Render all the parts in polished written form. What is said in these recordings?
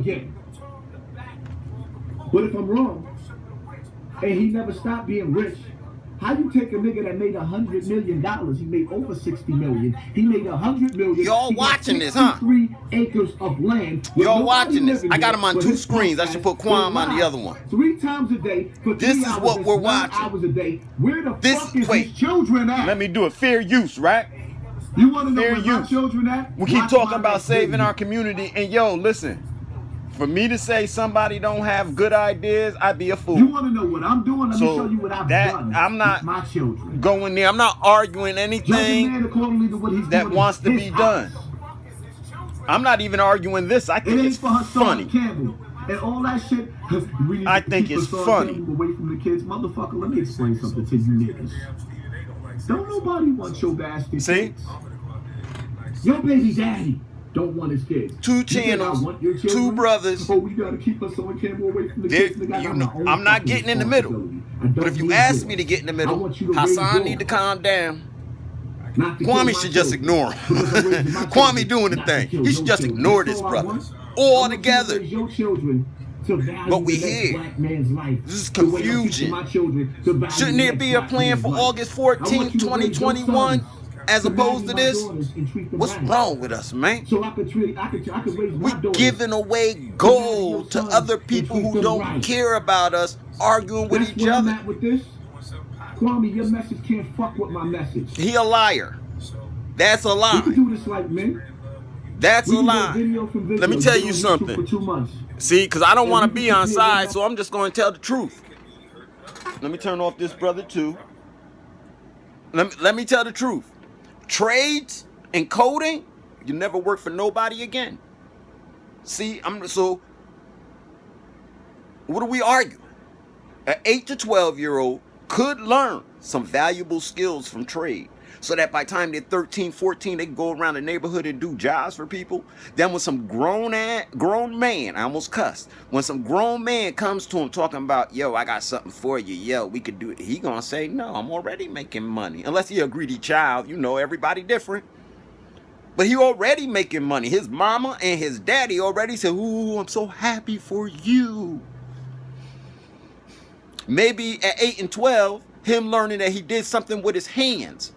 again. But if I'm wrong, and he never stopped being rich, how you take a nigga that made $100 million? He made over 60 million. He made $100 million. Y'all watching this, huh? 3 acres of land. Y'all watching this? I got him on 2 screens. I should put Kwame on the other one. 3 times a day for 3 This is hours, what we're 9 watching. hours a day. Where the fuck is his children at? Let me do it. Fair use, right? You want to know Fair where my use. children at? We keep Watch talking my about next saving video. our community, and yo, listen. For me to say somebody don't have good ideas, I'd be a fool. You want to know what I'm doing? Let me So show you what I've that done I'm not with my children. going there. I'm not arguing Judge a man anything accordingly to what he's that doing wants to in be his done. house. I'm not even arguing this. I It think ain't it's for Hassan funny. Campbell and all that shit. We need I to think keep it's Hassan funny. Campbell away from the kids. Motherfucker, let me explain something to you niggas. Don't nobody want your bastard See? kids. Your baby daddy don't want his kids. 2 You think I channels, want your 2 children? brothers. Oh, we gotta keep Hassan Campbell away from the There- kids. Nigga, I you got know, my own I'm not fucking getting in the middle. responsibility. I don't But if you need ask yours. me to get in the I middle, want you to raise Hassan yours. need to calm down. Not to kill Kwame my should just children. ignore him. Because I'm raising my Kwame children doing the not to thing. kill He should your just children. ignore That's this all I brother. want. I All want you to together. raise your children to value But we the next here. black man's life. This is The way I'm teaching confusion. my children to value Shouldn't the there next be a black plan man's for life. August I 14th, want you to raise your 2021, sons as to opposed to value my this? daughters and treat them What's right. wrong with us, man? So I could raise my We daughters. giving away gold to other people who don't care about us, arguing with That's each where I'm other. at with this. Kwame, your message can't fuck with my message. He a liar. That's a We lie. can do this like men. That's We a can go lie. video from video. Let me tell Get you on YouTube something. For 2 months. See, because I don't And want to we be can on compare side, that. so I'm just going to tell the truth. Let me turn off this brother too. Let me tell the truth. Trades and coding, you never work for nobody again. See, so what are we arguing? An 8 to 12-year-old could learn some valuable skills from trade, so that by the time they're 13, 14, they can go around the neighborhood and do jobs for people. Then when some grown man, I almost cussed, when some grown man comes to him talking about, yo, I got something for you, yo, we could do it, he gonna say, no, I'm already making money. Unless he a greedy child, you know, everybody different. But he already making money. His mama and his daddy already said, ooh, I'm so happy for you. Maybe at 8 and 12, him learning that he did something with his hands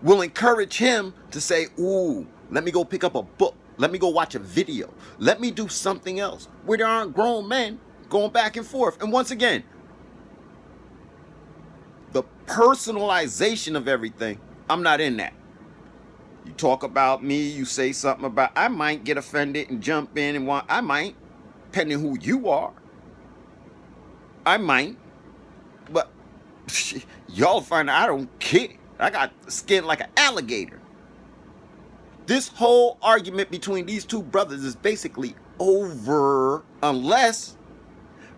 will encourage him to say, ooh, let me go pick up a book. Let me go watch a video. Let me do something else. Where there aren't grown men going back and forth. And once again, the personalization of everything, I'm not in that. You talk about me, you say something about, I might get offended and jump in and I might, depending who you are. I might, but y'all find out I don't care. I got skin like an alligator. This whole argument between these 2 brothers is basically over unless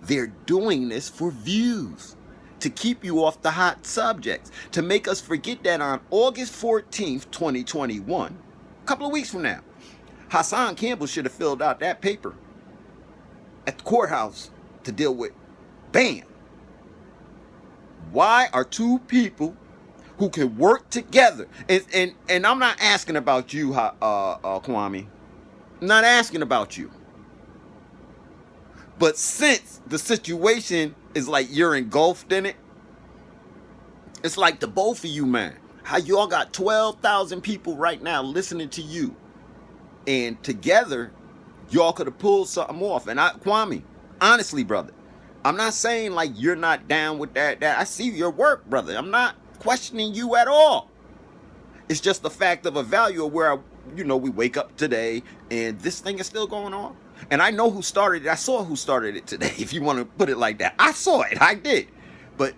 they're doing this for views, to keep you off the hot subjects, to make us forget that on August 14th, 2021, a couple of weeks from now, Hassan Campbell should have filled out that paper at the courthouse to deal with. Bam. Why are 2 people who can work together? And I'm not asking about you, Kwame. I'm not asking about you. But since the situation is like you're engulfed in it, it's like the both of you, man. How y'all got 12,000 people right now listening to you. And together, y'all could have pulled something off. And Kwame, honestly, brother, I'm not saying like you're not down with that. I see your work, brother. I'm not questioning you at all. It's just the fact of a value of where, we wake up today and this thing is still going on. And I know who started it. I saw who started it today, if you want to put it like that. I saw it. I did. But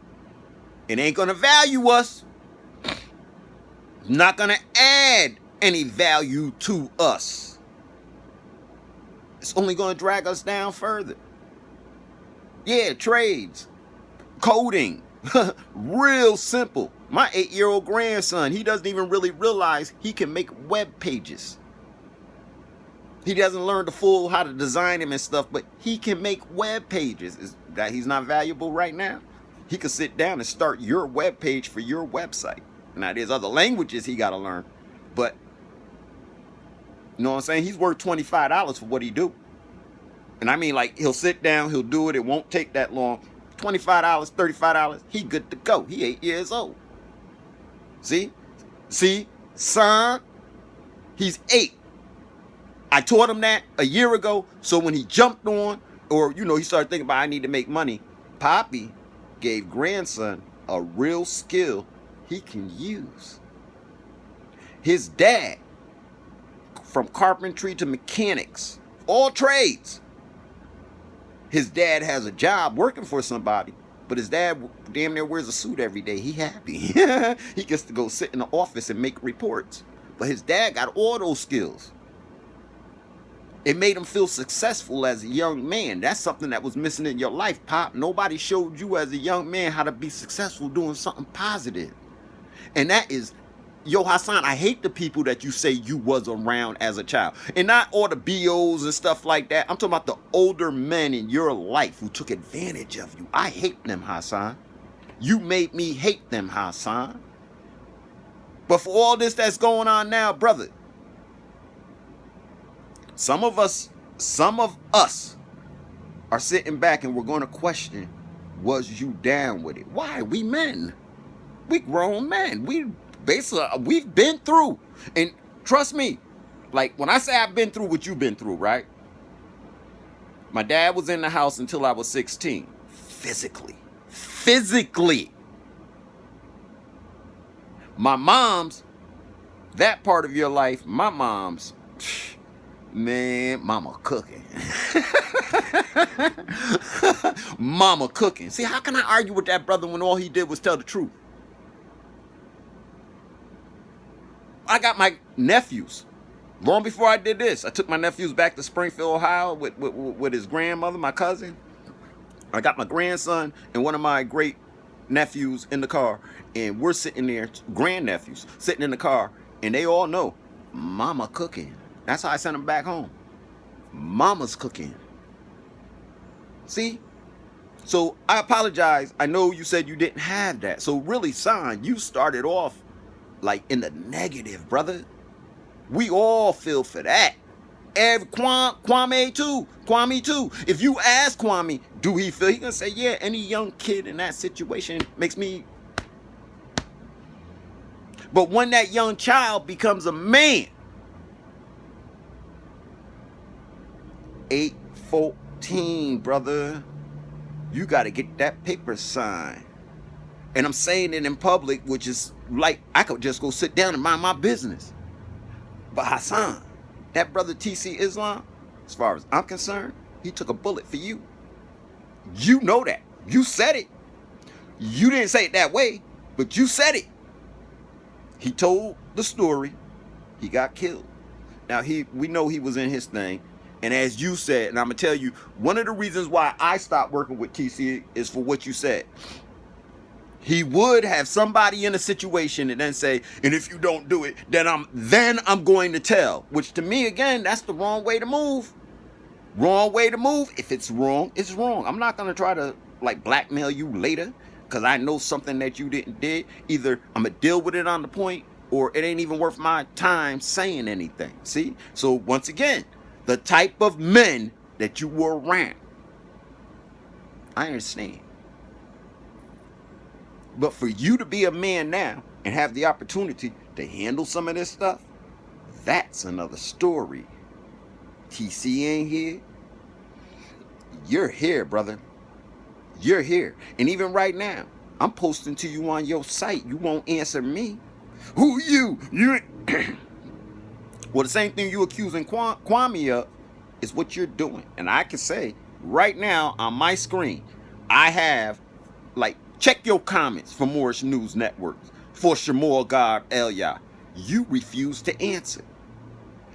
it ain't going to value us. Not going to add any value to us. It's only going to drag us down further. Yeah, trades, coding, real simple. My 8-year-old grandson, he doesn't even really realize he can make web pages. He doesn't learn the full how to design them and stuff, but he can make web pages. Is that he's not valuable right now? He could sit down and start your web page for your website. Now, there's other languages he got to learn, but You know what I'm saying? He's worth $25 for what he do. And I mean, like, he'll sit down, he'll do it. It won't take that long. $25, $35, he good to go. He 8 years old. See, son, he's 8. I taught him that a year ago. So when he jumped on, or, you know, he started thinking about, I need to make money, Poppy gave grandson a real skill he can use. His dad, from carpentry to mechanics, all trades. His dad has a job working for somebody, but his dad damn near wears a suit every day. He happy. He gets to go sit in the office and make reports. But his dad got all those skills. It made him feel successful as a young man. That's something that was missing in your life, Pop. Nobody showed you as a young man how to be successful doing something positive. And that is, yo, Hassan, I hate the people that you say you was around as a child. And not all the BOs and stuff like that. I'm talking about the older men in your life who took advantage of you. I hate them, Hassan. You made me hate them, Hassan. But for all this that's going on now, brother, some of us are sitting back and we're going to question, was you down with it? Why? We men. We grown men. We've been through. And trust me, like when I say I've been through what you've been through, right? My dad was in the house until I was 16. Physically. My mom's, that part of your life, my mom's, man, mama cooking. Mama cooking. See, how can I argue with that brother when all he did was tell the truth? I got my nephews. Long before I did this, I took my nephews back to Springfield, Ohio with his grandmother, my cousin. I got my grandson and one of my great nephews in the car, and we're sitting there, grandnephews, sitting in the car, and they all know mama cooking. That's how I sent them back home. Mama's cooking. See? So I apologize. I know you said you didn't have that. So really, son, you started off like in the negative, brother. We all feel for that. Kwame too. If you ask Kwame, do he feel? He gonna say, yeah, any young kid in that situation makes me. But when that young child becomes a man, 8-14, brother, you gotta get that paper signed. And I'm saying it in public, which is like I could just go sit down and mind my business. But Hassan, that brother TC Islam, as far as I'm concerned, he took a bullet for you. You know that. You said it. You didn't say it that way, but you said it. He told the story. He got killed. Now we know he was in his thing. And as you said, and I'm gonna tell you, one of the reasons why I stopped working with TC is for what you said. He would have somebody in a situation and then say, and if you don't do it, then I'm going to tell. Which to me, again, that's the wrong way to move. Wrong way to move. If it's wrong, it's wrong. I'm not going to try to like blackmail you later because I know something that you didn't did. Either I'm going to deal with it on the point or it ain't even worth my time saying anything. See? So once again, the type of men that you were around, I understand. But for you to be a man now and have the opportunity to handle some of this stuff, that's another story. TC ain't here. You're here, brother. You're here. And even right now, I'm posting to you on your site. You won't answer me. Who you? You. Well, the same thing you accusing Kwame of is what you're doing. And I can say right now on my screen, I have like, check your comments for Moorish News Networks, for Shamor God Elia. You refuse to answer.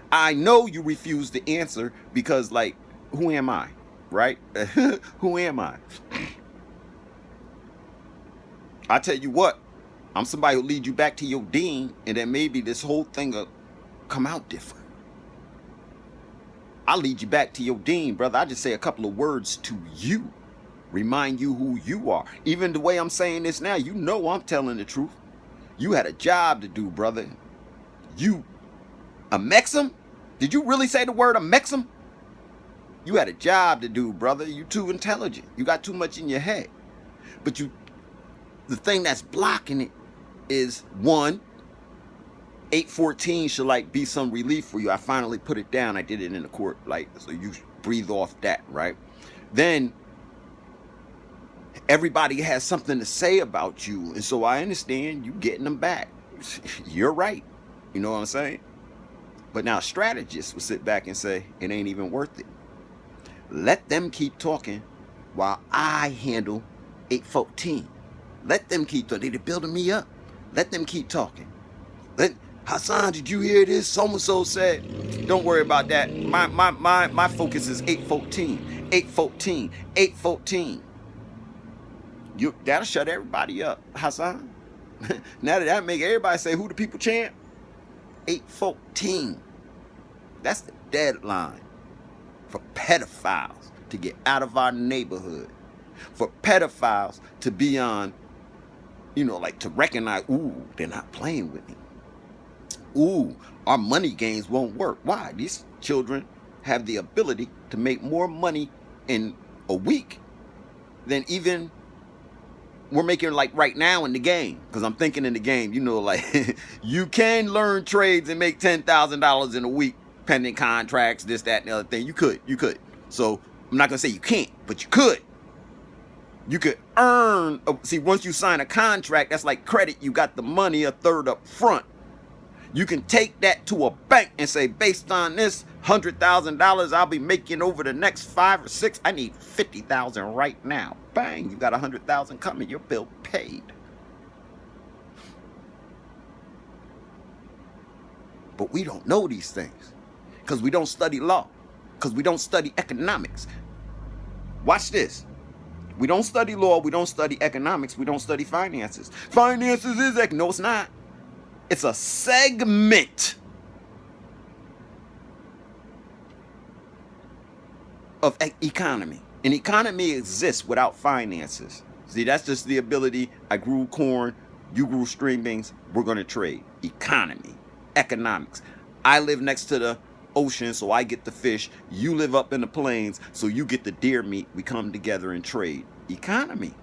I know you refuse to answer because, like, who am I? Right? Who am I? I tell you what, I'm somebody who'll lead you back to your dean, and then maybe this whole thing will come out different. I'll lead you back to your dean, brother. I just say a couple of words to you. Remind you who you are. Even the way I'm saying this now, you know I'm telling the truth. You had a job to do, brother. You a Mexim? Did you really say the word Amexem? You had a job to do, brother. You too intelligent. You got too much in your head. But the thing that's blocking it is, one, 814 should like be some relief for you. I finally put it down. I did it in the court, like, so you breathe off that, right? Then everybody has something to say about you, and so I understand you getting them back. You're right. You know what I'm saying? But now strategists will sit back and say, it ain't even worth it. Let them keep talking while I handle 814. Let them keep talking. They're building me up. Let them keep talking. Hassan, did you hear this? So-and-so said. Don't worry about that. My focus is 814. 814. 814. That'll shut everybody up, Hassan. Now that make everybody say, who the people chant? 814. That's the deadline for pedophiles to get out of our neighborhood. For pedophiles to be on, like to recognize, ooh, they're not playing with me. Ooh, our money games won't work. Why? These children have the ability to make more money in a week than even we're making like right now in the game. Because I'm thinking in the game, like you can learn trades and make $10,000 in a week, pending contracts, this, that, and the other thing. You could. So I'm not going to say you can't, but you could. You could earn. See, once you sign a contract, that's like credit. You got the money a third up front. You can take that to a bank and say, based on this $100,000 I'll be making over the next 5 or 6, I need $50,000 right now. Bang, you got $100,000 coming. Your bill paid. But we don't know these things because we don't study law, because we don't study economics. Watch this. We don't study law. We don't study economics. We don't study finances. Finances is no, it's not. It's a segment of economy. An economy exists without finances. See, that's just the ability. I grew corn, you grew string beans, we're going to trade. Economy, economics. I live next to the ocean, so I get the fish. You live up in the plains, so you get the deer meat. We come together and trade. Economy.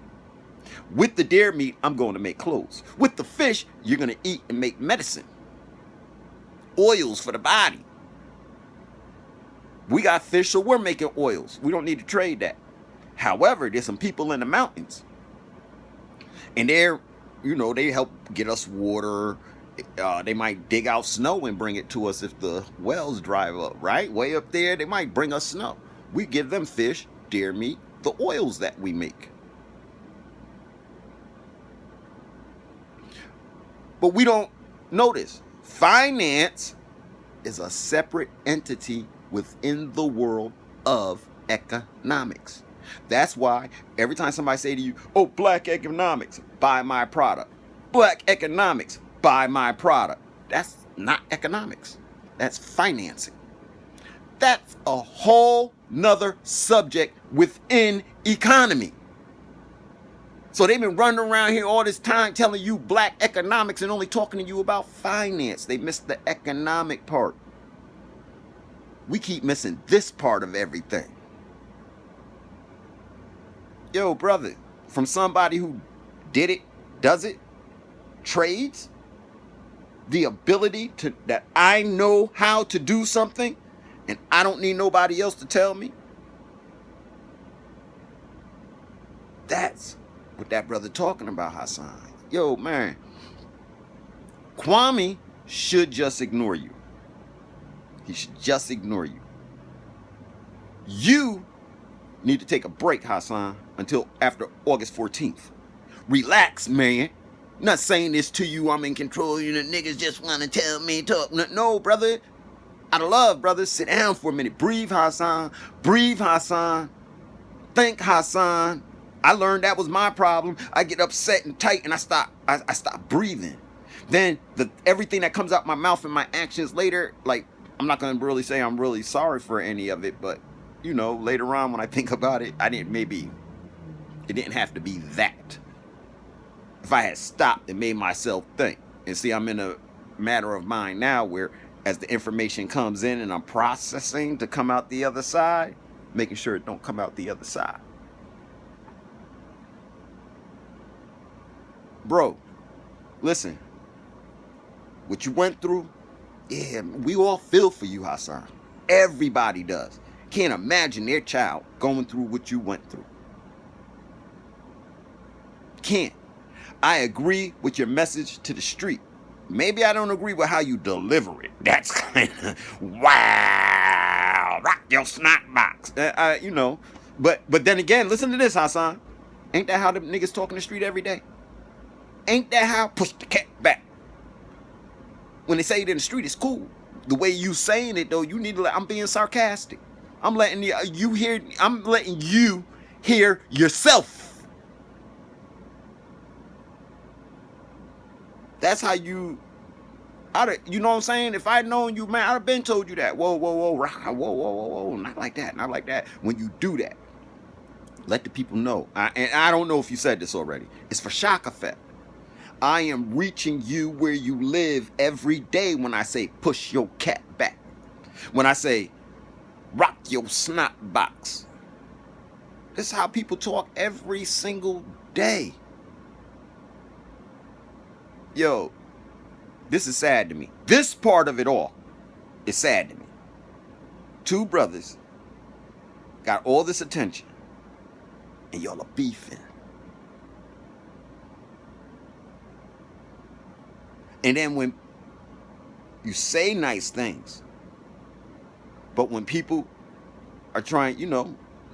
With the deer meat, I'm going to make clothes. With the fish, you're going to eat and make medicine. Oils for the body. We got fish, so we're making oils. We don't need to trade that. However, there's some people in the mountains. And they help get us water. They might dig out snow and bring it to us if the wells dry up, right? Way up there, they might bring us snow. We give them fish, deer meat, the oils that we make. But we don't notice. Finance is a separate entity within the world of economics. That's why every time somebody say to you, oh, black economics, buy my product. Black economics, buy my product. That's not economics. That's financing. That's a whole nother subject within economy. So they've been running around here all this time telling you black economics and only talking to you about finance. They missed the economic part. We keep missing this part of everything. Yo, brother, from somebody who did it, does it, trades, the ability that I know how to do something and I don't need nobody else to tell me. That's what that brother talking about, Hassan. Yo, man, Kwame should just ignore you. He should just ignore you. You need to take a break, Hassan, until after August 14th. Relax, man. I'm not saying this to you, I'm in control. You know, niggas just want to tell me talk. No, brother. Out of love, brother. Sit down for a minute. Breathe, Hassan. Breathe, Hassan. Think, Hassan. I learned that was my problem. I get upset and tight and I stop breathing. Then everything that comes out my mouth and my actions later, like, I'm not going to really say I'm really sorry for any of it, but, later on when I think about it, it didn't have to be that. If I had stopped and made myself think. And see, I'm in a matter of mind now where as the information comes in and I'm processing to come out the other side, making sure it don't come out the other side. Bro, listen, what you went through, yeah, we all feel for you, Hassan. Everybody does. Can't imagine their child going through what you went through. Can't. I agree with your message to the street. Maybe I don't agree with how you deliver it. That's kind of wow. Rock your snot box. You know. But then again, listen to this, Hassan. Ain't that how the niggas talk in the street every day? Ain't that how? Push the cat back. When they say it in the street, it's cool. The way you saying it though, you need to. I'm being sarcastic. I'm letting you hear. I'm letting you hear yourself. That's how you. You know what I'm saying? If I'd known you, man, I'd have been told you that. Whoa, whoa, whoa, whoa, not like that, not like that. When you do that, let the people know. And I don't know if you said this already. It's for shock effect. I am reaching you where you live every day when I say push your cat back. When I say rock your snot box. This is how people talk every single day. Yo, this is sad to me. This part of it all is sad to me. Two brothers got all this attention and y'all are beefing. And then when you say nice things, but when people are trying,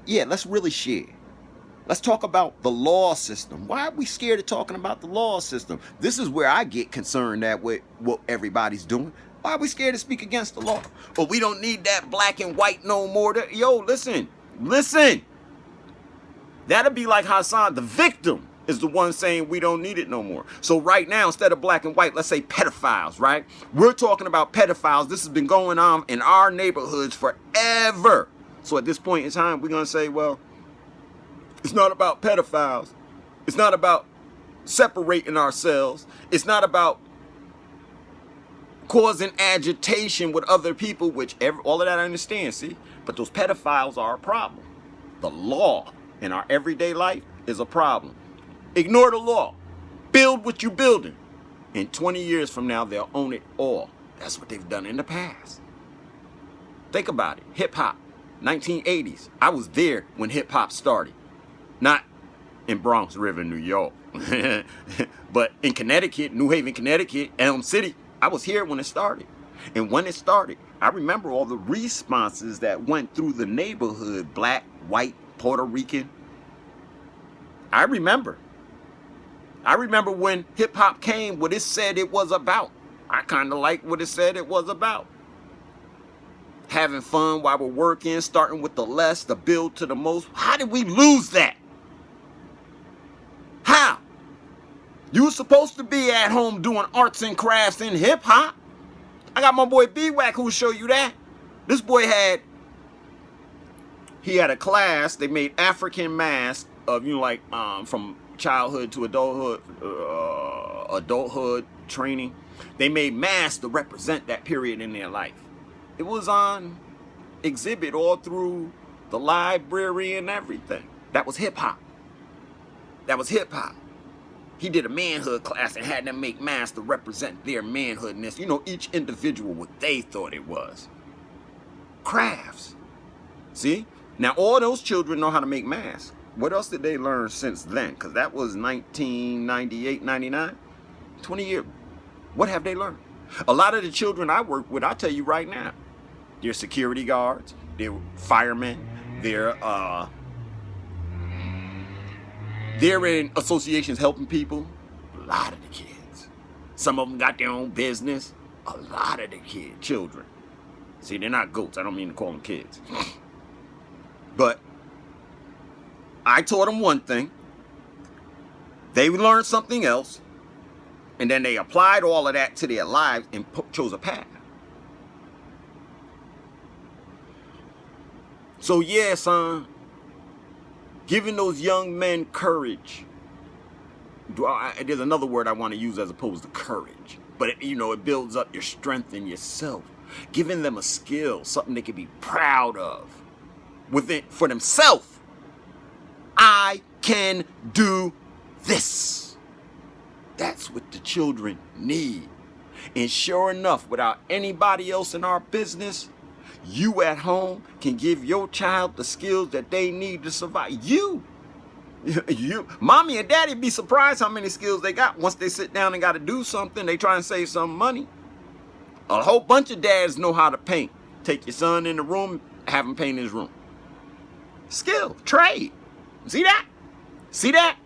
yeah, let's really share. Let's talk about the law system. Why are we scared of talking about the law system? This is where I get concerned at with what everybody's doing. Why are we scared to speak against the law? But we don't need that black and white no more. Yo, listen. That'll be like Hassan, the victim is the one saying we don't need it no more. So right now, instead of black and white, let's say pedophiles, right? We're talking about pedophiles. This has been going on in our neighborhoods forever. So at this point in time, we're going to say, well, it's not about pedophiles. It's not about separating ourselves. It's not about causing agitation with other people, which all of that I understand, see? But those pedophiles are a problem. The law in our everyday life is a problem. Ignore the law. Build what you're building. In 20 years from now, they'll own it all. That's what they've done in the past. Think about it. Hip-hop, 1980s. I was there when hip-hop started. Not in Bronx River, New York. But in Connecticut, New Haven, Connecticut, Elm City. I was here when it started. And when it started, I remember all the responses that went through the neighborhood. Black, white, Puerto Rican. I remember when hip-hop came, what it said it was about. I kind of like what it said it was about. Having fun while we're working, starting with the less, the build to the most. How did we lose that? How? You were supposed to be at home doing arts and crafts in hip-hop. I got my boy B-Wack who will show you that. This boy had a class. They made African masks of, from childhood to adulthood training. They made masks to represent that period in their life. It was on exhibit all through the library and everything. That was hip-hop. He did a manhood class and had them make masks to represent their manhoodness. Each individual what they thought it was. Crafts. See? Now, all those children know how to make masks. What else did they learn since then? Because that was 1998, 99. 20 years. What have they learned? A lot of the children I work with, I'll tell you right now, they're security guards, they're firemen, they're in associations helping people. A lot of the kids. Some of them got their own business. A lot of the children. See, they're not goats. I don't mean to call them kids. But I taught them one thing. They learned something else. And then they applied all of that to their lives and chose a path. So yeah, son, giving those young men courage. There's another word I want to use as opposed to courage. But, it builds up your strength in yourself. giving them a skill, something they can be proud of within for themselves. I can do this. That's what the children need. And sure enough, without anybody else in our business, you at home can give your child the skills that they need to survive. You, mommy and daddy be surprised how many skills they got once they sit down and got to do something. They try and save some money. A whole bunch of dads know how to paint. Take your son in the room, have him paint his room. Skill, trade. See that? See that?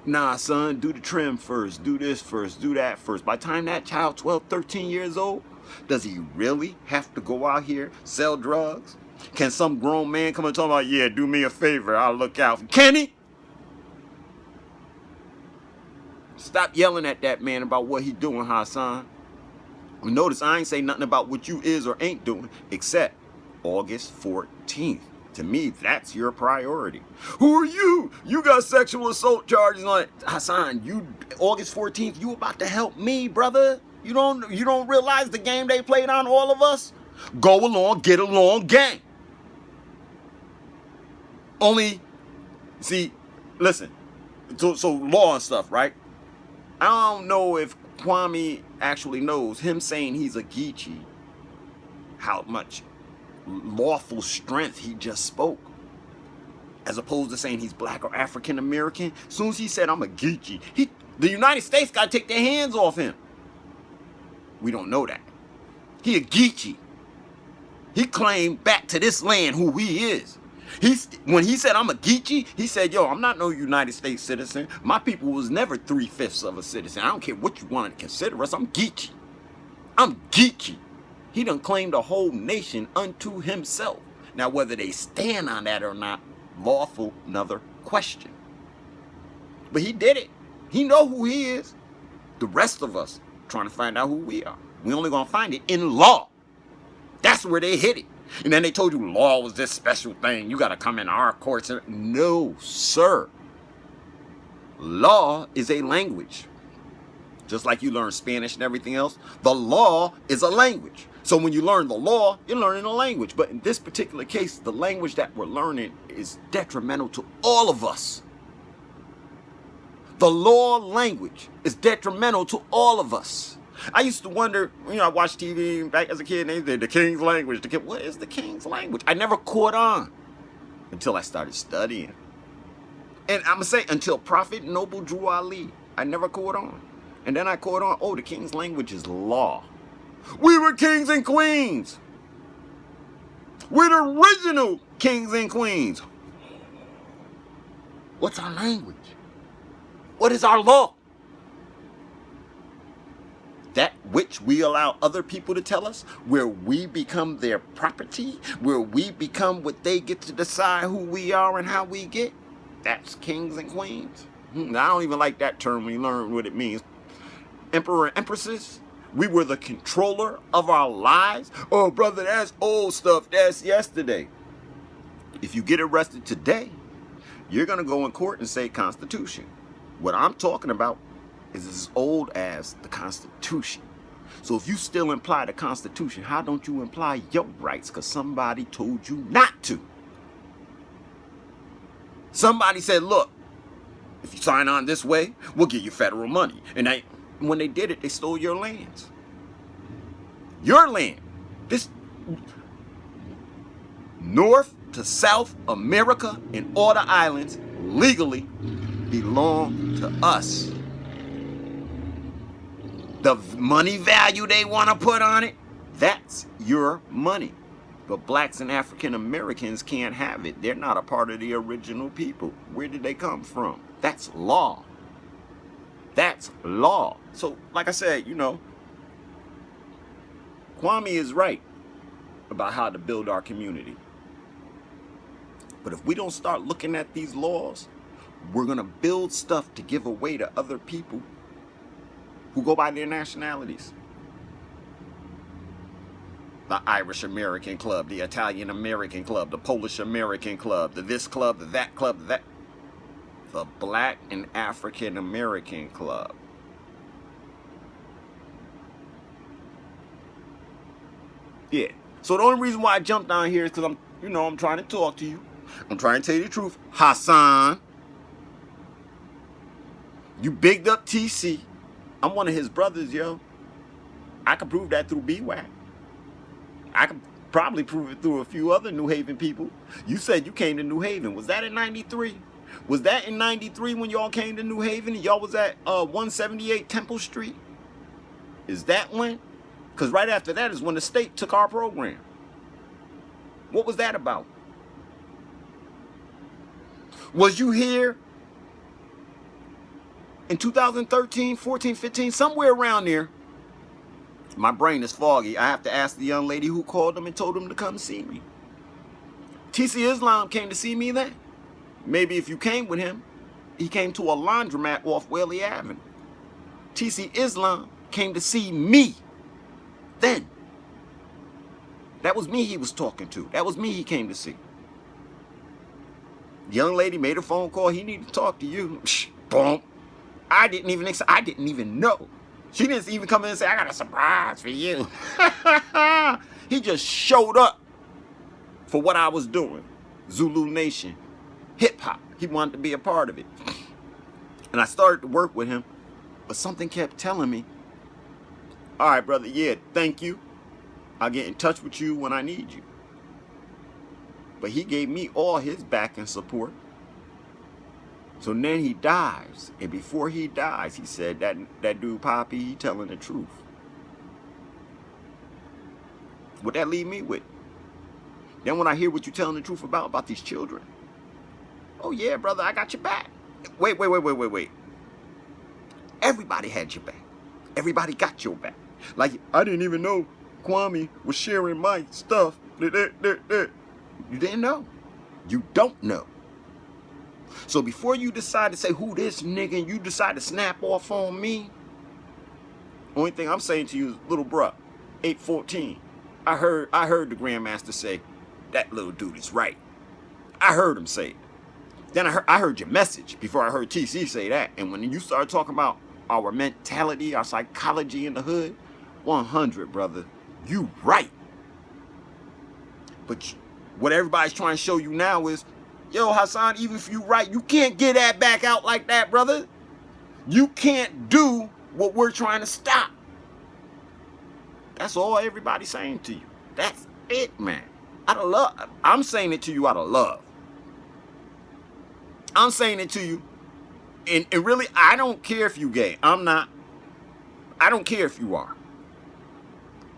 Nah, son, do the trim first. Do this first. Do that first. By the time that child 12, 13 years old, does he really have to go out here, sell drugs? Can some grown man come and talk about, yeah, do me a favor, I'll look out? Can he? Stop yelling at that man about what he doing, Hassan. Notice I ain't say nothing about what you is or ain't doing, except August 14th. To me, that's your priority. Who are you? You got sexual assault charges on it. Hassan, you August 14th, you about to help me, brother. You don't realize the game they played on all of us? Go along, get along, gang. Only, see, listen, so law and stuff, right? I don't know if Kwame actually knows, him saying he's a Geechee, how much lawful strength he just spoke, as opposed to saying he's black or African American. As soon as he said I'm a Geechee, the United States got to take their hands off him. We don't know that. He a Geechee. He claimed back to this land who he is. When he said I'm a Geechee, he said, yo, I'm not no United States citizen. My people was never 3/5 of a citizen. I don't care what you want to consider us. I'm Geechee. I'm Geechee. He done claimed a whole nation unto himself. Now, whether they stand on that or not, lawful, another question. But he did it. He know who he is. The rest of us trying to find out who we are. We only gonna find it in law. That's where they hit it. And then they told you law was this special thing. You got to come in our courts. No, sir. Law is a language. Just like you learn Spanish and everything else, the law is a language. So when you learn the law, you're learning a language. But in this particular case, the language that we're learning is detrimental to all of us. The law language is detrimental to all of us. I used to wonder, I watched TV back as a kid, and they said the King's language. What is the King's language? I never caught on until I started studying. And I'm going to say, until Prophet Noble Drew Ali, I never caught on. And then I caught on, oh, the King's language is law. We were kings and queens. We're the original kings and queens. What's our language? What is our law? That which we allow other people to tell us, where we become their property, where we become what they get to decide who we are and how we get, that's kings and queens. I don't even like that term when you learn what it means. Emperor and empresses, we were the controller of our lives. Oh, brother, that's old stuff. That's yesterday. If you get arrested today, you're going to go in court and say Constitution. What I'm talking about is as old as the Constitution. So if you still imply the Constitution, how don't you imply your rights? Because somebody told you not to. Somebody said, look, if you sign on this way, we'll give you federal money. And when they did it, they stole your lands. Your land. This North to South America and all the islands legally belong to us. The money value they want to put on it, that's your money. But blacks and African Americans can't have it. They're not a part of the original people. Where did they come from? That's law. That's law. So, like I said, Kwame is right about how to build our community. But if we don't start looking at these laws, we're going to build stuff to give away to other people who go by their nationalities. The Irish American Club, the Italian American Club, the Polish American Club, the this club, the that club, the that. The Black and African American Club. Yeah. So the only reason why I jumped down here is because I'm trying to talk to you. I'm trying to tell you the truth. Hassan, you bigged up TC. I'm one of his brothers, yo. I can prove that through BWAC. I can probably prove it through a few other New Haven people. You said you came to New Haven. Was that in 93? Was that in 93 when y'all came to New Haven and y'all was at 178 Temple Street? Is that when? Because right after that is when the state took our program. What was that about? Was you here in 2013, 14, 15, somewhere around there? My brain is foggy. I have to ask the young lady who called them and told them to come see me. TC Islam came to see me then. Maybe if you came with him, he came to a laundromat off Whaley Avenue. TC Islam came to see me then. That was me he was talking to. That was me he came to see. The young lady made a phone call. He needed to talk to you. Boom. I didn't even know. She didn't even come in and say, I got a surprise for you. He just showed up for what I was doing. Zulu Nation. Hip hop. He wanted to be a part of it. And I started to work with him. But something kept telling me, all right, brother, yeah, thank you. I'll get in touch with you when I need you. But he gave me all his back and support. So then he dies. And before he dies, he said, that dude Poppy, he telling the truth. What that leave me with? Then when I hear what you telling the truth about these children. Oh yeah, brother, I got your back. Wait. Everybody had your back. Everybody got your back. Like, I didn't even know Kwame was sharing my stuff. You didn't know. You don't know. So before you decide to say who this nigga and you decide to snap off on me, only thing I'm saying to you is, little bruh, 814. I heard the Grandmaster say, that little dude is right. I heard him say it. Then I heard your message before I heard TC say that. And when you start talking about our mentality, our psychology in the hood, 100, brother, you right. But what everybody's trying to show you now is, yo, Hassan, even if you right, you can't get that back out like that, brother. You can't do what we're trying to stop. That's all everybody's saying to you. That's it, man. Out of love. I'm saying it to you out of love. I'm saying it to you. And really, I don't care if you gay. I'm not. I don't care if you are.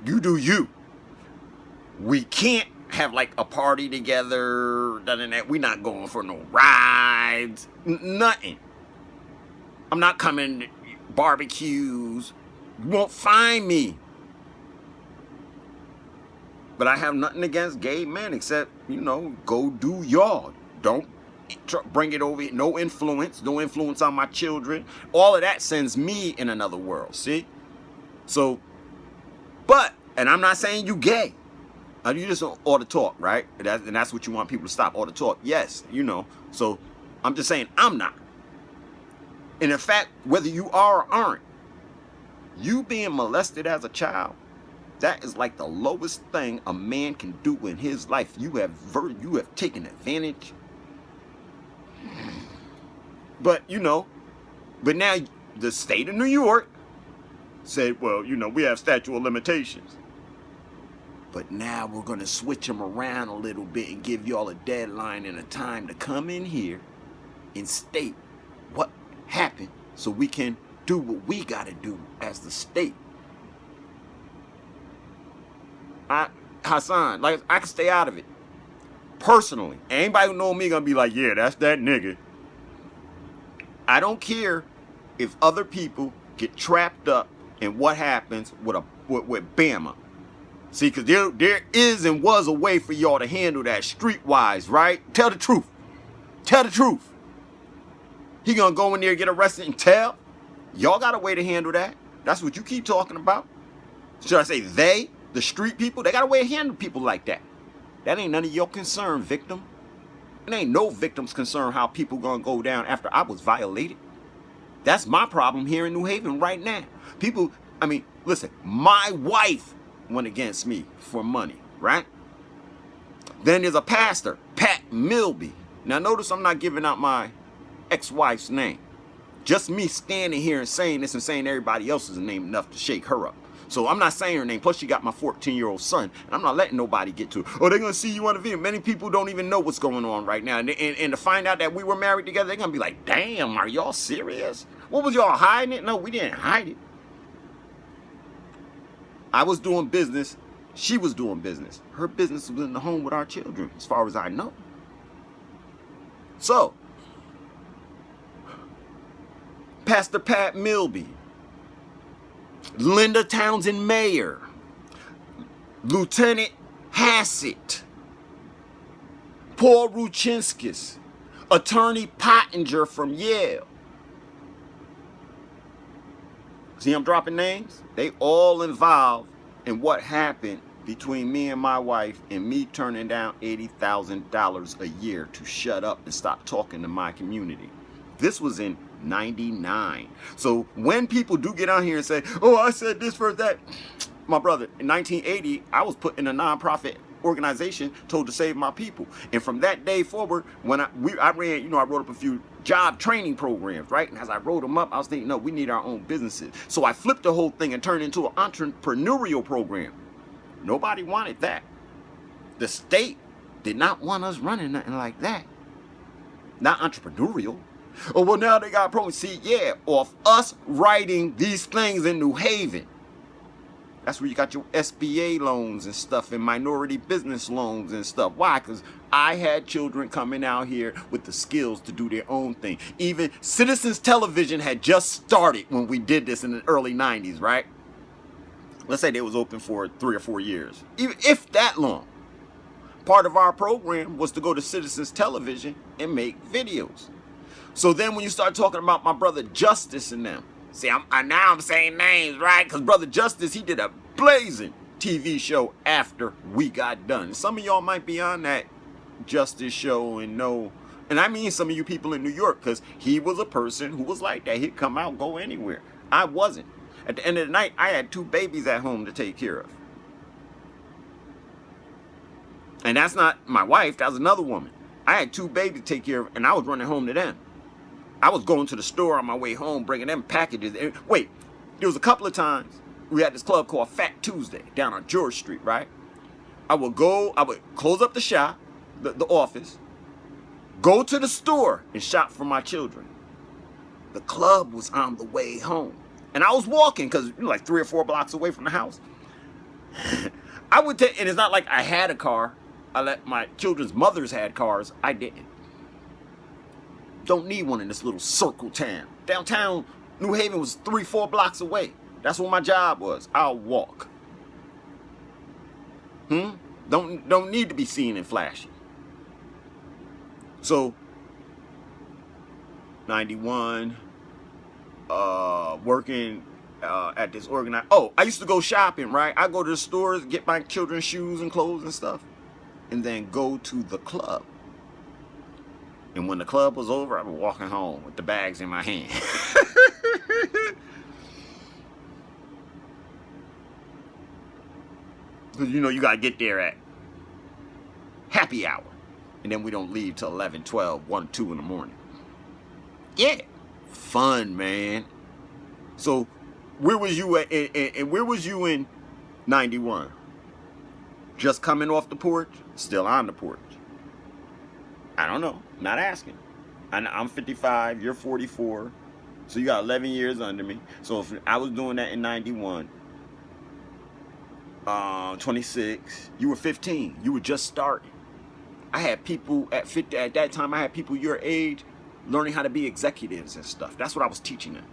You do you. We can't have like a party together. We're not going for no rides. Nothing. I'm not coming to barbecues. You won't find me. But I have nothing against gay men except, go do y'all. Don't bring it over here. No influence on my children. All of that sends me in another world, see? So, and I'm not saying you gay. You just ought to talk, right? And that's what you want people to stop, ought to talk. Yes, So, I'm just saying I'm not. And in fact, whether you are or aren't, you being molested as a child, that is like the lowest thing a man can do in his life. You have taken advantage. But now the state of New York said, well, we have statute of limitations. But now we're going to switch them around a little bit and give y'all a deadline and a time to come in here and state what happened so we can do what we got to do as the state. Hassan, like, I can stay out of it. Personally. Anybody who know me gonna be like, yeah, that's that nigga. I don't care if other people get trapped up in what happens with Bama. See, because there is and was a way for y'all to handle that streetwise, right? Tell the truth. Tell the truth. He gonna go in there, get arrested, and tell? Y'all got a way to handle that. That's what you keep talking about. Should I say they? The street people, they got a way to handle people like that. That ain't none of your concern, victim. It ain't no victim's concern how people gonna go down after I was violated. That's my problem here in New Haven right now. People, listen, my wife went against me for money, right? Then there's a pastor, Pat Milby. Now notice I'm not giving out my ex-wife's name. Just me standing here and saying this and saying everybody else's name enough to shake her up. So I'm not saying her name. Plus she got my 14-year-old son. And I'm not letting nobody get to it. Oh, they're going to see you on the video. Many people don't even know what's going on right now. And to find out that we were married together, they're going to be like, damn, are y'all serious? What was y'all hiding it? No, we didn't hide it. I was doing business. She was doing business. Her business was in the home with our children, as far as I know. So, Pastor Pat Milby, Linda Townsend Mayer, Lieutenant Hassett, Paul Ruchinskis, Attorney Pottinger from Yale. See, I'm dropping names? They all involved in what happened between me and my wife and me turning down $80,000 a year to shut up and stop talking to my community. This was in 99. So when people do get on here and say, oh, I said this for that, my brother, in 1980, I was put in a nonprofit organization told to save my people. And from that day forward, when I ran, I wrote up a few job training programs, right? And as I wrote them up, I was thinking, no, we need our own businesses. So I flipped the whole thing and turned it into an entrepreneurial program. Nobody wanted that. The state did not want us running nothing like that. Not entrepreneurial. Oh, well, now they got programs. See, yeah, off us writing these things in New Haven. That's where you got your SBA loans and stuff and minority business loans and stuff. Why? Because I had children coming out here with the skills to do their own thing. Even Citizens Television had just started when we did this in the early 90s, right? Let's say they was open for 3 or 4 years, even if that long. Part of our program was to go to Citizens Television and make videos. So then when you start talking about my brother Justice and them, see, now I'm saying names, right? Because Brother Justice, he did a blazing TV show after we got done. And some of y'all might be on that Justice show and know. And I mean some of you people in New York, because he was a person who was like that. He'd come out, go anywhere. I wasn't. At the end of the night, I had 2 babies at home to take care of. And that's not my wife. That was another woman. I had 2 babies to take care of, and I was running home to them. I was going to the store on my way home, bringing them packages. And wait, there was a couple of times we had this club called Fat Tuesday down on George Street, right? I would close up the shop, the office, go to the store and shop for my children. The club was on the way home. And I was walking because like 3 or 4 blocks away from the house. I would take, and it's not like I had a car. I let my children's mothers had cars. I didn't. Don't need one in this little circle town. Downtown New Haven was 3, 4 blocks away. That's what my job was. I'll walk. Don't need to be seen and flashy. So 91, working at this organized. Oh, I used to go shopping, right? I go to the stores, get my children's shoes and clothes and stuff, and then go to the club. And when the club was over, I was walking home with the bags in my hand. Because you got to get there at happy hour. And then we don't leave till 11, 12, 1, 2 in the morning. Yeah. Fun, man. So where was you at, and where was you in 91? Just coming off the porch? Still on the porch? I don't know. Not asking. I'm 55. You're 44. So you got 11 years under me. So if I was doing that in 91, 26, you were 15. You were just starting. I had people at 50. At that time, I had people your age learning how to be executives and stuff. That's what I was teaching them.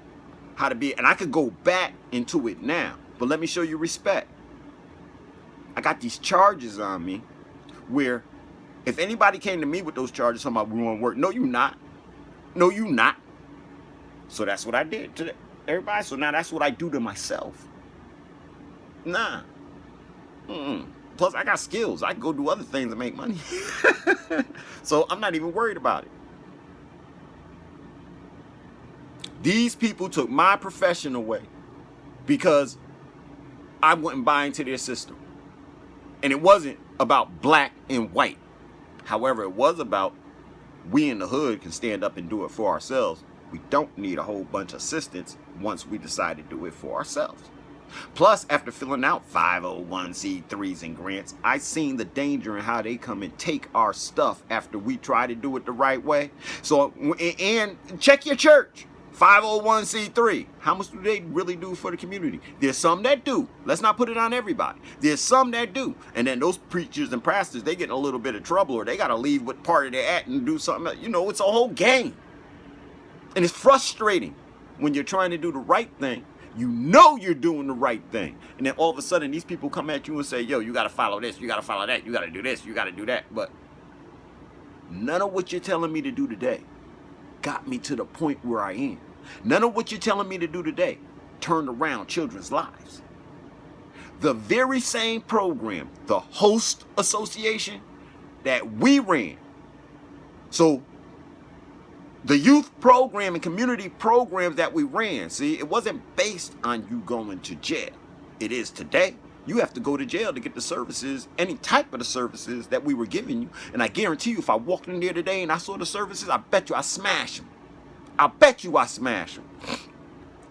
How to be. And I could go back into it now. But let me show you respect. I got these charges on me where if anybody came to me with those charges, talking about we want to work, no, you not. No, you not. So that's what I did to everybody. So now that's what I do to myself. Nah. Plus, I got skills. I can go do other things to make money. So I'm not even worried about it. These people took my profession away because I wouldn't buy into their system. And it wasn't about black and white. However, it was about we in the hood can stand up and do it for ourselves. We don't need a whole bunch of assistance once we decide to do it for ourselves. Plus, after filling out 501c3s and grants, I seen the danger in how they come and take our stuff after we try to do it the right way. So, and check your church. 501c3. How much do they really do for the community? There's some that do. Let's not put it on everybody. There's some that do. And then those preachers and pastors, they get in a little bit of trouble, or they got to leave what party they're at and do something else. You know, it's a whole game. And it's frustrating when you're trying to do the right thing. You know you're doing the right thing. And then all of a sudden, these people come at you and say, yo, you got to follow this, you got to follow that, you got to do this, you got to do that. But none of what you're telling me to do today got me to the point where I am. None of what you're telling me to do today turned around children's lives. The very same program, the Host Association that we ran. So the youth program and community programs that we ran, see, it wasn't based on you going to jail. It is today. You have to go to jail to get the services, any type of the services that we were giving you. And I guarantee you, if I walked in there today and I saw the services, I bet you I smash them. I bet you I smash them.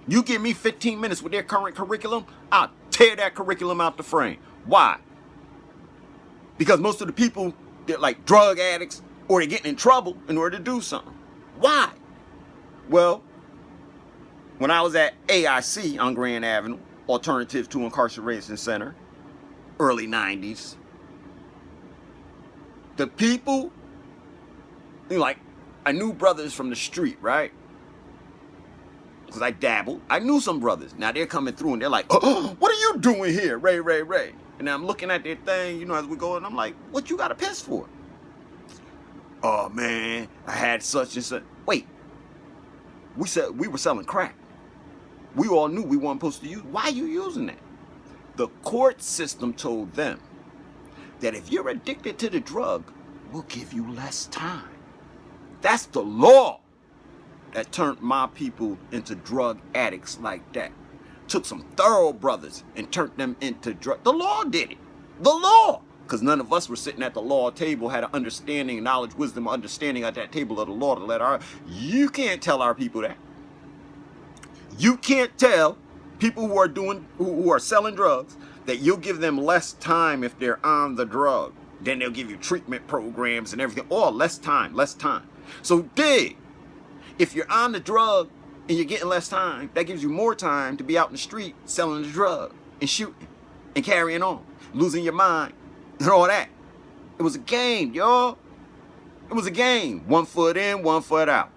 You give me 15 minutes with their current curriculum, I'll tear that curriculum out the frame. Why? Because most of the people, they're like drug addicts, or they're getting in trouble in order to do something. Why? Well, when I was at AIC on Grand Avenue, Alternative to Incarceration Center, early 90s, the people, like, I knew brothers from the street, right? Because I dabbled. I knew some brothers. Now they're coming through and they're like, oh, what are you doing here, Ray? And I'm looking at their thing, you know, as we go, and I'm like, what you got a piss for? Oh, man, I had such and such. Wait, we were selling crack. We all knew we weren't supposed to use. Why are you using that? The court system told them that if you're addicted to the drug, we'll give you less time. That's the law that turned my people into drug addicts like that. Took some thorough brothers and turned them into drug. The law did it. The law. Because none of us were sitting at the law table, had an understanding, knowledge, wisdom, understanding at that table of the law to let our... You can't tell our people that. You can't tell people who are selling drugs that you'll give them less time if they're on the drug. Then they'll give you treatment programs and everything. Oh, less time. So dig. If you're on the drug and you're getting less time, that gives you more time to be out in the street selling the drug and shooting and carrying on, losing your mind and all that. It was a game, y'all. It was a game. 1 foot in, 1 foot out.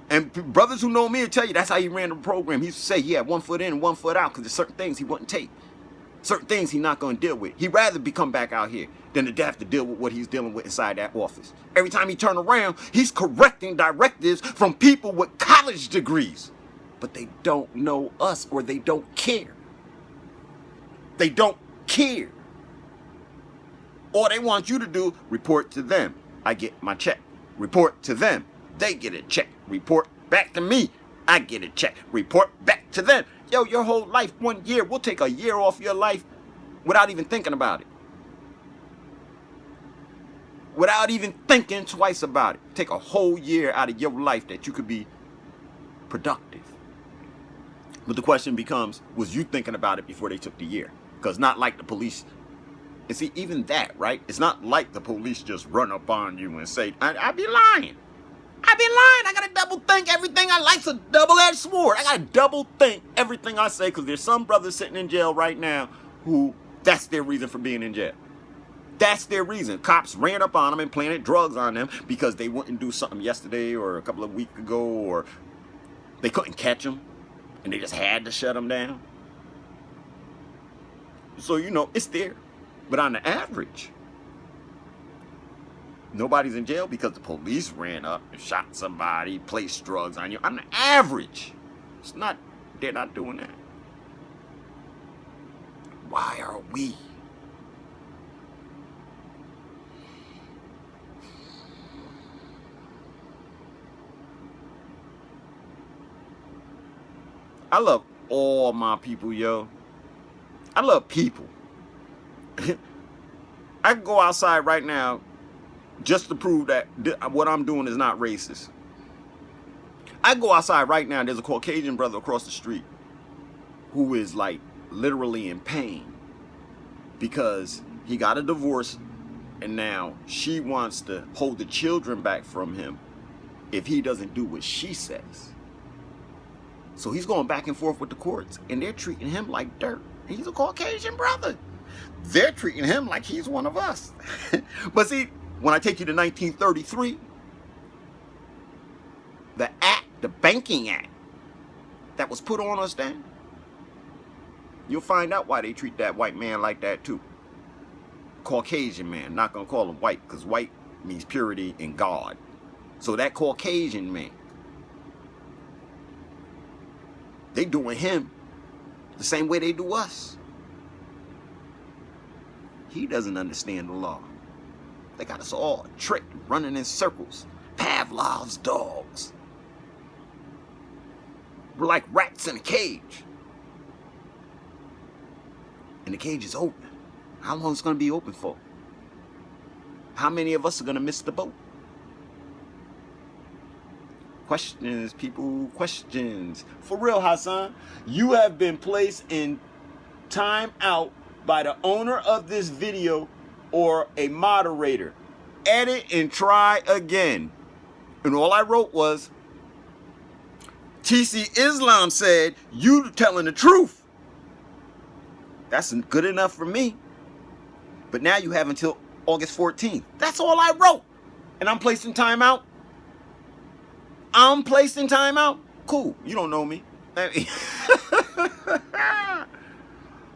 And brothers who know me will tell you that's how he ran the program. He used to say he had 1 foot in and 1 foot out because there's certain things he wouldn't take. Certain things he's not going to deal with. He'd rather come back out here than to have to deal with what he's dealing with inside that office. Every time he turn around, he's correcting directives from people with college degrees. But they don't know us, or they don't care. They don't care. All they want you to do, report to them. I get my check. Report to them. They get a check. Report back to me. I get a check. Report back to them. Yo, your whole life, 1 year, we'll take a year off your life without even thinking about it. Without even thinking twice about it. Take a whole year out of your life that you could be productive. But the question becomes, was you thinking about it before they took the year? Because not like the police. And see, even that, right? It's not like the police just run up on you and say, I'd be lying. I gotta double think everything I like's a double-edged sword. I gotta double think everything I say, because there's some brothers sitting in jail right now who that's their reason for being in jail. That's their reason. Cops ran up on them and planted drugs on them because they wouldn't do something yesterday or a couple of weeks ago, or they couldn't catch them and they just had to shut them down. So, you know, it's there. But on the average, nobody's in jail because the police ran up and shot somebody, placed drugs on you. On the average, it's not, they're not doing that. Why are we? I love all my people, yo. I love people. I can go outside right now just to prove that what I'm doing is not racist. I go outside right now, there's a Caucasian brother across the street who is like literally in pain because he got a divorce and now she wants to hold the children back from him if he doesn't do what she says. So he's going back and forth with the courts and they're treating him like dirt. He's a Caucasian brother. They're treating him like he's one of us. But see, when I take you to 1933, the act, the Banking Act that was put on us then, you'll find out why they treat that white man like that too. Caucasian man, not gonna call him white because white means purity and God. So that Caucasian man, they doing him the same way they do us. He doesn't understand the law. They got us all tricked, running in circles. Pavlov's dogs. We're like rats in a cage. And the cage is open. How long is it going to be open for? How many of us are going to miss the boat? Questions, people, questions. For real, Hassan, you have been placed in time out by the owner of this video or a moderator. Edit and try again. And all I wrote was, TC Islam said, you telling the truth. That's good enough for me. But now you have until August 14th. That's all I wrote. And I'm placed in timeout. I'm placed in timeout. Cool. You don't know me.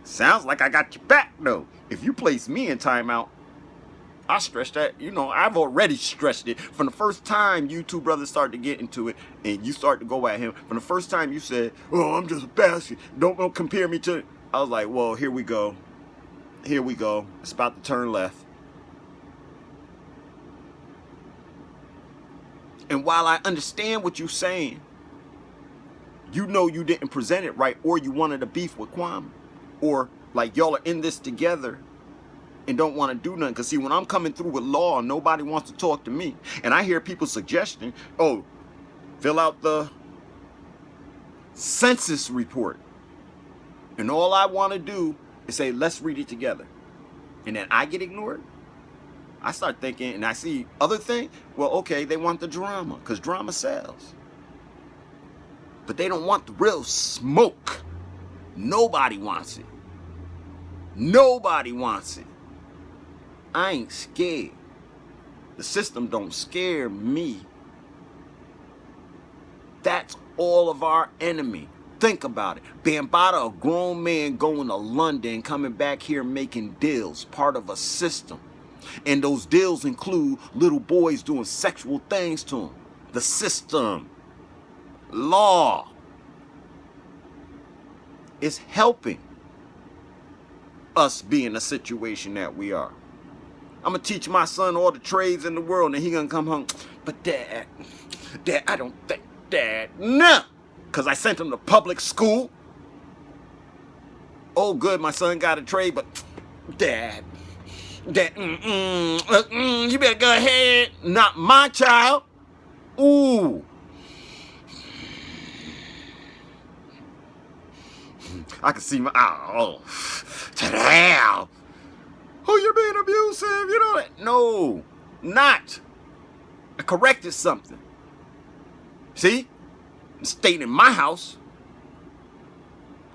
Sounds like I got your back, though. If you place me in timeout, I stretch that. You know, I've already stretched it. From the first time you two brothers started to get into it and you start to go at him, from the first time you said, oh, I'm just a bastard. Don't compare me to... I was like, well, here we go. Here we go. It's about to turn left. And while I understand what you're saying, you know you didn't present it right, or you wanted a beef with Kwame, or like y'all are in this together and don't want to do nothing. Because see, when I'm coming through with law, nobody wants to talk to me. And I hear people suggesting, oh, fill out the census report. And all I want to do is say, let's read it together. And then I get ignored. I start thinking, and I see other things. Well, okay, they want the drama, because drama sells. But they don't want the real smoke. Nobody wants it. Nobody wants it. I ain't scared. The system don't scare me. That's all of our enemy. Think about it. Bambaataa, a grown man going to London, coming back here making deals, part of a system. And those deals include little boys doing sexual things to him. The system. Law. Is helping us be in the situation that we are. I'm going to teach my son all the trades in the world, and he going to come home. But Dad, I don't think, Dad, no. Because I sent him to public school. Oh, good, my son got a trade, but Dad, you better go ahead. Not my child. Ooh. I can see my, oh, to the hell. Oh, you're being abusive, you know that? No, not. I corrected something. See? I'm staying in my house.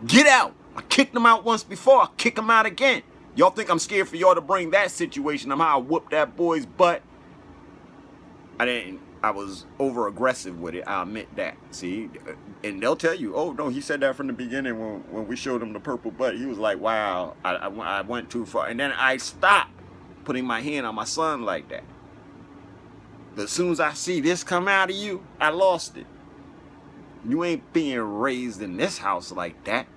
Get out. I kicked them out once before. I'll kick them out again. Y'all think I'm scared for y'all to bring that situation? I'm how I whooped that boy's butt. I was over aggressive with it. I admit that. See? And they'll tell you, oh, no, he said that from the beginning when we showed him the purple butt. He was like, wow, I went too far. And then I stopped putting my hand on my son like that. But as soon as I see this come out of you, I lost it. You ain't being raised in this house like that.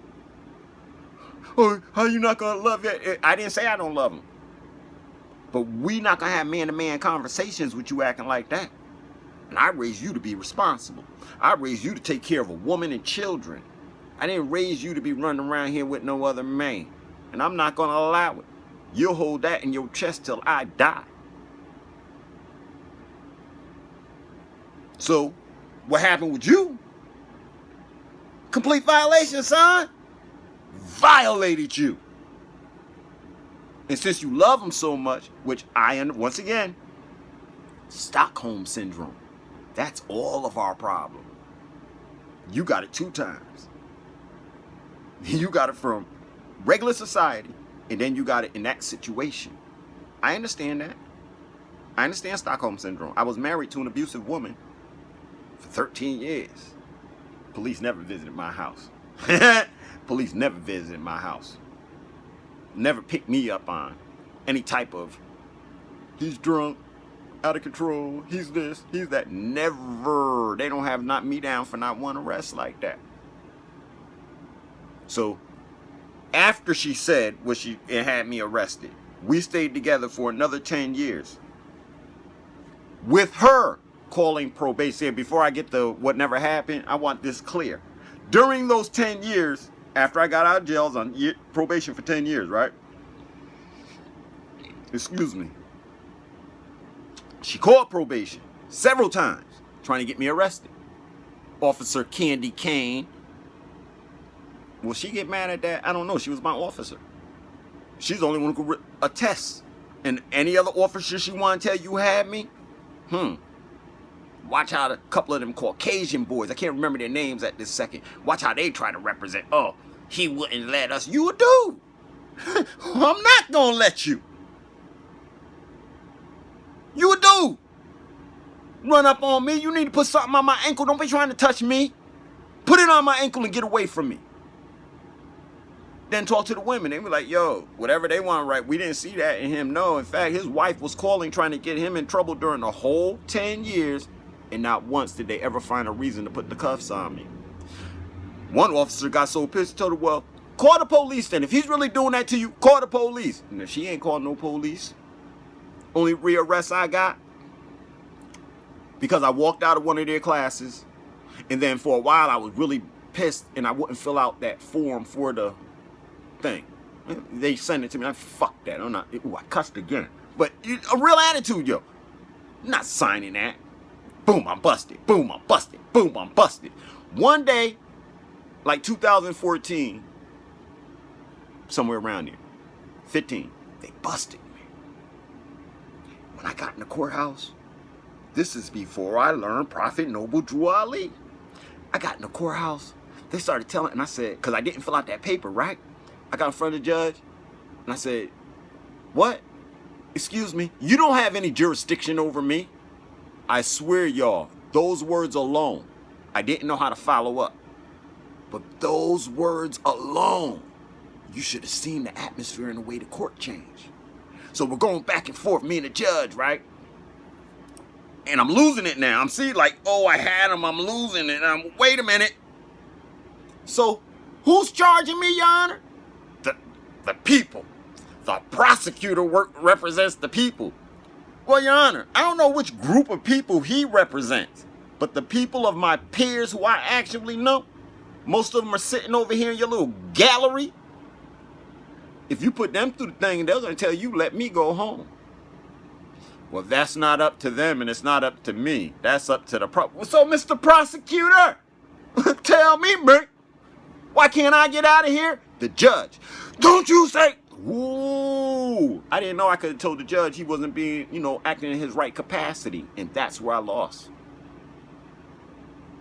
Oh, how you not gonna love it? I didn't say I don't love him. But we not gonna have man-to-man conversations with you acting like that. And I raised you to be responsible. I raised you to take care of a woman and children. I didn't raise you to be running around here with no other man. and I'm not going to allow it. You'll hold that in your chest till I die. So, what happened with you? Complete violation, son. Violated you. And since you love him so much, which once again, Stockholm Syndrome. That's all of our problem. You got it 2 times. You got it from regular society, and then you got it in that situation. I understand that. I understand Stockholm Syndrome. I was married to an abusive woman for 13 years. Police never visited my house. Police never visited my house. Never picked me up on any type of, he's drunk, out of control, he's this, he's that. Never. They don't have not me down for not one arrest like that. So after she said what she had me arrested, we stayed together for another 10 years with her calling probation. Before I get to what never happened, I want this clear. During those 10 years, after I got out of jail, I was on probation for 10 years, right? Excuse me. She called probation several times trying to get me arrested. Officer Candy Kane. Will she get mad at that? I don't know. She was my officer. She's the only one who could attest. And any other officer she want to tell you had me? Watch how a couple of them Caucasian boys, I can't remember their names at this second. Watch how they try to represent. Oh, he wouldn't let us. You a dude. I'm not going to let you. You a dude. Run up on me. You need to put something on my ankle. Don't be trying to touch me. Put it on my ankle and get away from me. Then talk to the women. They were like, yo, whatever they want, right? We didn't see that in him. No, in fact, his wife was calling, trying to get him in trouble during the whole 10 years. And not once did they ever find a reason to put the cuffs on me. One officer got so pissed, told her, well, call the police then. If he's really doing that to you, call the police. And if she ain't called no police, only rearrest I got because I walked out of one of their classes. And then for a while, I was really pissed and I wouldn't fill out that form for the thing. They sent it to me. I fuck that. I'm not. Ooh, I cussed again. But a real attitude, yo. I'm not signing that. Boom, I'm busted. Boom, I'm busted. Boom, I'm busted. One day, like 2014, somewhere around here, 15, they busted me. When I got in the courthouse, this is before I learned Prophet Noble Drew Ali. I got in the courthouse. They started telling, and I said, because I didn't fill out that paper, right? I got in front of the judge, and I said, what? Excuse me, you don't have any jurisdiction over me. I swear, y'all, those words alone, I didn't know how to follow up. But those words alone, you should have seen the atmosphere and the way the court changed. So we're going back and forth, me and the judge, right? And I'm losing it now. I'm seeing like, oh, I had him, I'm losing it. Wait a minute. So who's charging me, Your Honor? The people. The prosecutor represents the people. Well, Your Honor, I don't know which group of people he represents, but the people of my peers who I actually know, most of them are sitting over here in your little gallery. If you put them through the thing, they're going to tell you, let me go home. Well, that's not up to them, and it's not up to me. That's up to the So, Mr. Prosecutor, tell me, man, why can't I get out of here? The judge, don't you say... Ooh, I didn't know I could have told the judge he wasn't being, acting in his right capacity. And that's where I lost.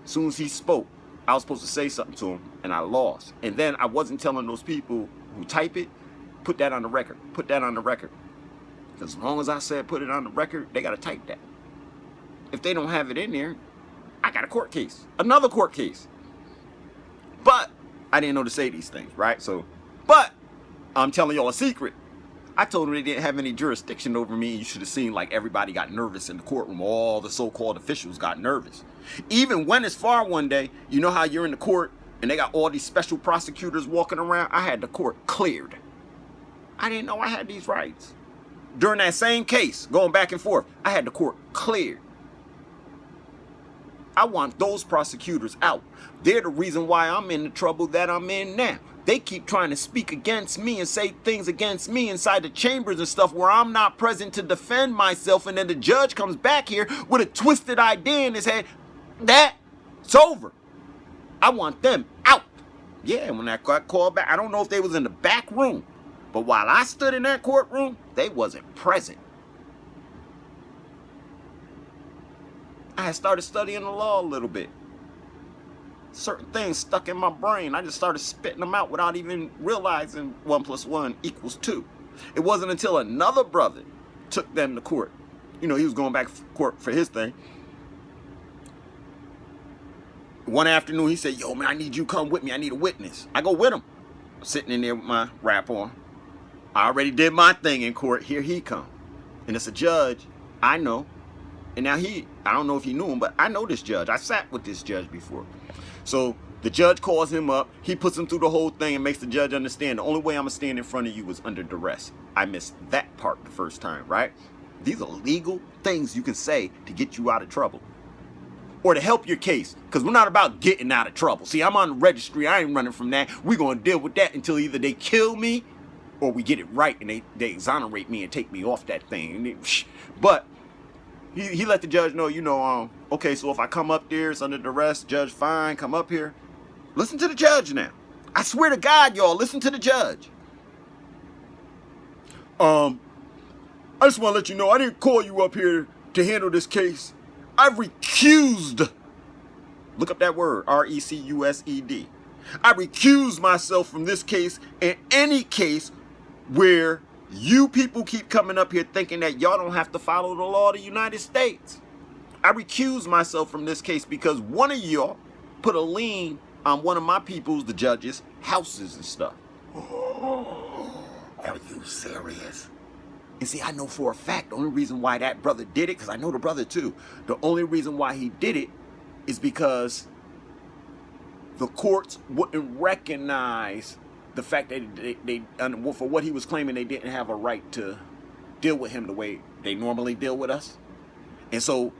As soon as he spoke, I was supposed to say something to him, and I lost. And then I wasn't telling those people who type it, put that on the record. Put that on the record. As long as I said put it on the record, they got to type that. If they don't have it in there, I got a court case. Another court case. But I didn't know to say these things, right? But I'm telling y'all a secret. I told them they didn't have any jurisdiction over me. You should have seen like everybody got nervous in the courtroom. All the so-called officials got nervous. Even went as far one day, you know how you're in the court and they got all these special prosecutors walking around? I had the court cleared. I didn't know I had these rights. During that same case, going back and forth, I had the court cleared. I want those prosecutors out. They're the reason why I'm in the trouble that I'm in now. They keep trying to speak against me and say things against me inside the chambers and stuff where I'm not present to defend myself, and then the judge comes back here with a twisted idea in his head. It's over. I want them out. Yeah, when that got called back, I don't know if they was in the back room, but while I stood in that courtroom, they wasn't present. I had started studying the law a little bit. Certain things stuck in my brain. I just started spitting them out without even realizing 1 + 1 = 2. It wasn't until another brother took them to court. You know, he was going back to court for his thing. One afternoon, he said, yo, man, I need you to come with me. I need a witness. I go with him. I'm sitting in there with my rap on. I already did my thing in court. Here he come. And it's a judge I know. And now I don't know if he knew him, but I know this judge. I sat with this judge before. So the judge calls him up. He puts him through the whole thing and makes the judge understand the only way I'm going to stand in front of you was under duress. I missed that part the first time, right? These are legal things you can say to get you out of trouble or to help your case, because we're not about getting out of trouble. See, I'm on the registry. I ain't running from that. We're going to deal with that until either they kill me or we get it right and they exonerate me and take me off that thing. But he let the judge know, okay, so if I come up there, it's under duress, judge, fine, come up here. Listen to the judge now. I swear to God, y'all, listen to the judge. I just want to let you know, I didn't call you up here to handle this case. I recused. Look up that word, R-E-C-U-S-E-D. I recused myself from this case and any case where you people keep coming up here thinking that y'all don't have to follow the law of the United States. I recuse myself from this case because one of y'all put a lien on one of my people's, the judges, houses and stuff. Are you serious? And see, I know for a fact the only reason why that brother did it, because I know the brother too, the only reason why he did it is because the courts wouldn't recognize the fact that they for what he was claiming, they didn't have a right to deal with him the way they normally deal with us. And so,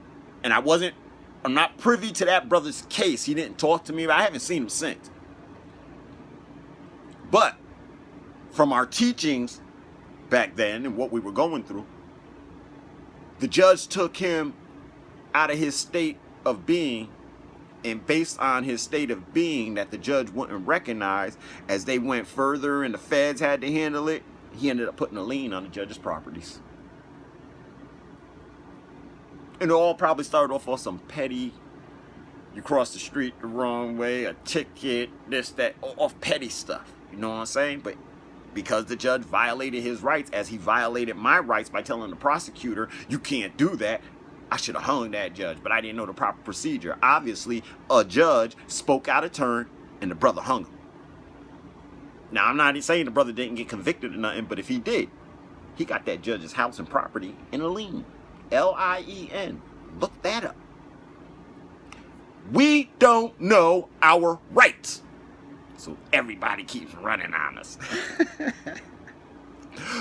and I'm not privy to that brother's case. He didn't talk to me. I haven't seen him since. But from our teachings back then and what we were going through, the judge took him out of his state of being, and based on his state of being that the judge wouldn't recognize, as they went further and the feds had to handle it, he ended up putting a lien on the judge's properties. And it all probably started off on some petty, you crossed the street the wrong way, a ticket, this, that, off petty stuff. You know what I'm saying? But because the judge violated his rights, as he violated my rights by telling the prosecutor, you can't do that, I should have hung that judge, but I didn't know the proper procedure. Obviously, a judge spoke out of turn, and the brother hung him. Now, I'm not saying the brother didn't get convicted or nothing, but if he did, he got that judge's house and property in a lien. L-I-E-N. Look that up. We don't know our rights, so everybody keeps running on us.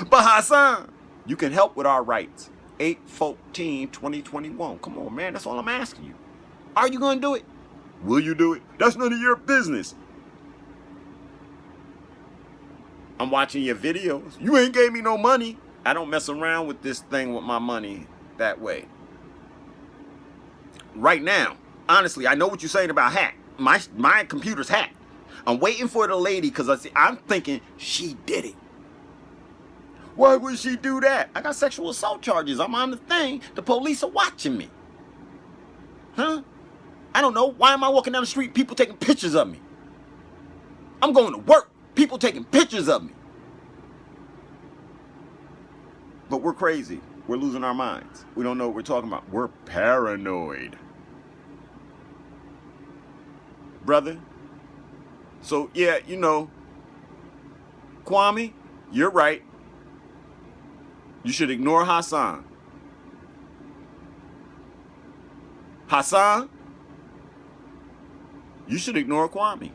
But Hassan, you can help with our rights. 8/14/2021. Come on, man. That's all I'm asking you. Are you going to do it? Will you do it? That's none of your business. I'm watching your videos. You ain't gave me no money. I don't mess around with this thing with my money that way. Right now, honestly, I know what you're saying about hack. My computer's hacked. I'm waiting for the lady because I'm thinking she did it. Why would she do that? I got sexual assault charges. I'm on the thing. The police are watching me. Huh? I don't know. Why am I walking down the street? People taking pictures of me. I'm going to work. People taking pictures of me. But we're crazy. We're losing our minds. We don't know what we're talking about. We're paranoid. Brother. So, yeah, Kwame, you're right. You should ignore Hassan. Hassan, you should ignore Kwame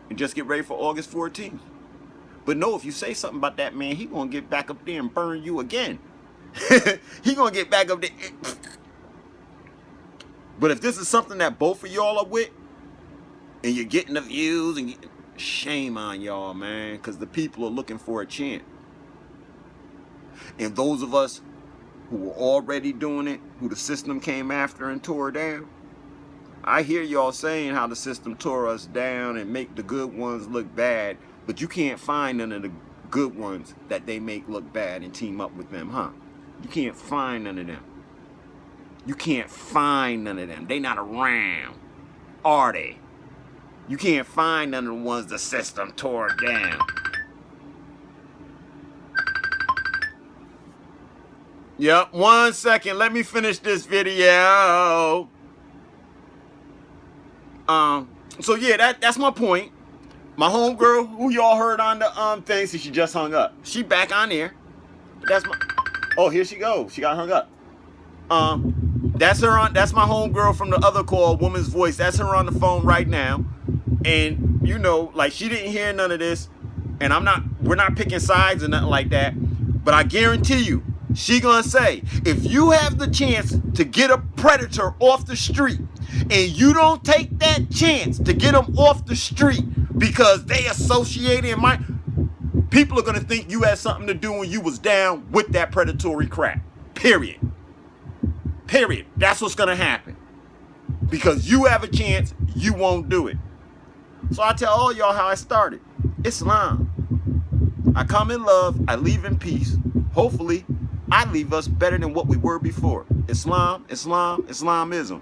and just get ready for August 14th. But no, if you say something about that man, he gonna get back up there and burn you again. He gonna get back up there. But if this is something that both of y'all are with, and you're getting the views, and shame on y'all, man, because the people are looking for a chant. And those of us who were already doing it, who the system came after and tore down, I hear y'all saying how the system tore us down and make the good ones look bad, but you can't find none of the good ones that they make look bad and team up with them, huh? You can't find none of them. You can't find none of them. They not around, are they? You can't find none of the ones the system tore down. Yep, 1 second. Let me finish this video. So yeah, that's my point. My homegirl, who y'all heard on the thing, so she just hung up. She back on there. That's my. Oh, here she goes. She got hung up. That's her on. That's my homegirl from the other call, Woman's Voice. That's her on the phone right now. And you know, like, she didn't hear none of this. And we're not picking sides or nothing like that. But I guarantee you, she gonna say, if you have the chance to get a predator off the street, and you don't take that chance to get them off the street because they associated in people are gonna think you had something to do when you was down with that predatory crap. Period. Period. That's what's gonna happen. Because you have a chance, you won't do it. So I tell all y'all how I started. Islam. I come in love, I leave in peace. Hopefully, I leave us better than what we were before. Islam, Islam, Islamism.